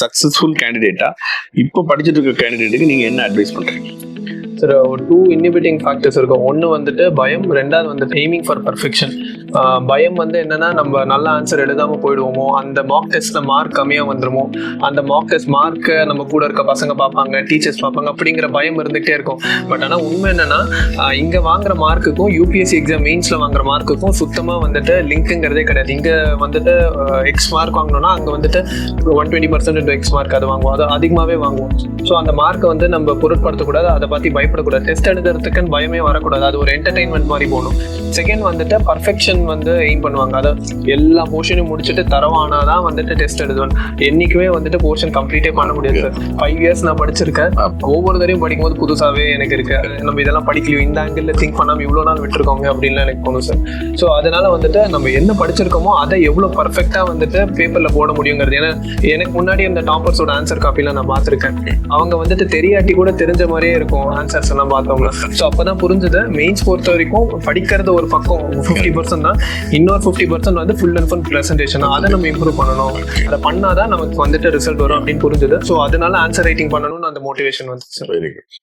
Successful கேண்டிடேட்டா இப்போ படிச்சுட்டு இருக்க கேண்டிடேட்டுக்கு நீங்க என்ன அட்வைஸ் பண்றீங்க? சார் ஒரு 2 இன்ஹிபிட்டிங் ஃபேக்டர்ஸ் இருக்கும். ஒன்று வந்துட்டு பயம், ரெண்டாவது வந்துட்டு எய்மிங் ஃபார் பர்ஃபெக்ஷன். பயம் வந்து என்னன்னா, நம்ம நல்ல ஆன்சர் எழுதாமல் போயிடுவோமோ, அந்த மார்க் டெஸ்ட்ல மார்க் கம்மியாக வந்துருமோ, அந்த மார்க் டெஸ்ட் மார்க்கை நம்ம கூட இருக்க பசங்க பார்ப்பாங்க, டீச்சர்ஸ் பார்ப்பாங்க, அப்படிங்கிற பயம் இருந்துகிட்டே இருக்கும். பட் ஆனால் உண்மை என்னன்னா, இங்கே வாங்குற மார்க்குக்கும் யூபிஎஸ்சி எக்ஸாம் மெயின்ஸில் வாங்குற மார்க்குக்கும் சுத்தமாக வந்துட்டு லிங்க்குங்கிறதே கிடையாது. இங்கே வந்துட்டு எக்ஸ் மார்க் வாங்கினோம்னா அங்கே வந்துட்டு 120% எக்ஸ் மார்க் அது வாங்குவோம், அது அதிகமாகவே வாங்குவோம். ஸோ அந்த மார்க்கை வந்து நம்ம பொருட்படுத்தக்கூடாது, அதை பற்றி பயப்படக்கூடாது. டெஸ்ட் எழுதுறதுக்குன்னு பயமே வரக்கூடாது, அது ஒரு என்டர்டைன்மெண்ட் மாதிரி போகணும். செகண்ட் வந்துட்டு பர்ஃபெக்ஷன் வந்து எய்ம் பண்ணுவாங்க. அதாவது எல்லா போர்ஷனையும் முடிச்சுட்டு தரவானாதான் வந்துட்டு டெஸ்ட் எழுதுவேன். என்னைக்குமே வந்துட்டு போர்ஷன் கம்ப்ளீட்டே பண்ண முடியாது சார். 5 இயர்ஸ் நான் படிச்சிருக்கேன். ஒவ்வொரு தரையும் படிக்கும்போது புதுசாகவே எனக்கு இருக்கு, நம்ம இதெல்லாம் படிக்கலையும், இந்த ஆங்கிள் திங்க் பண்ணாமல் இவ்வளோ நாள் விட்டுருக்கோங்க அப்படின்லாம் எனக்கு தோணும் சார். ஸோ அதனால வந்துட்டு நம்ம என்ன படிச்சிருக்கோமோ அதை எவ்வளோ பர்ஃபெக்டாக வந்துட்டு பேப்பரில் போட முடியுங்கிறது. ஏன்னா எனக்கு முன்னாடி அந்த டாப்பர்ஸோட ஆன்சர் காப்பிலாம் நான் பார்த்துருக்கேன். அவங்க வந்துட்டு தெரியாட்டி கூட தெரிஞ்ச மாதிரியே இருக்கும் ஆன்சர்ஸ் எல்லாம் பார்த்தவங்க. ஸோ அப்போதான் புரிஞ்சது, மெயின்ஸ் பொறுத்த வரைக்கும் படிக்கிறது ஒரு பக்கம் 50% தான், இன்னொரு 50% வந்து ஃபுல் அண்ட் ஃபுல் ப்ரெசன்டேஷன். அதை நம்ம இம்ப்ரூவ் பண்ணணும், அதை பண்ணாதான் நமக்கு வந்துட்டு ரிசல்ட் வரும் அப்படின்னு புரிஞ்சது. ஸோ அதனால ஆன்சர் ரைட்டிங் பண்ணணும்னு அந்த மோட்டிவேஷன் வந்து சார். Very good.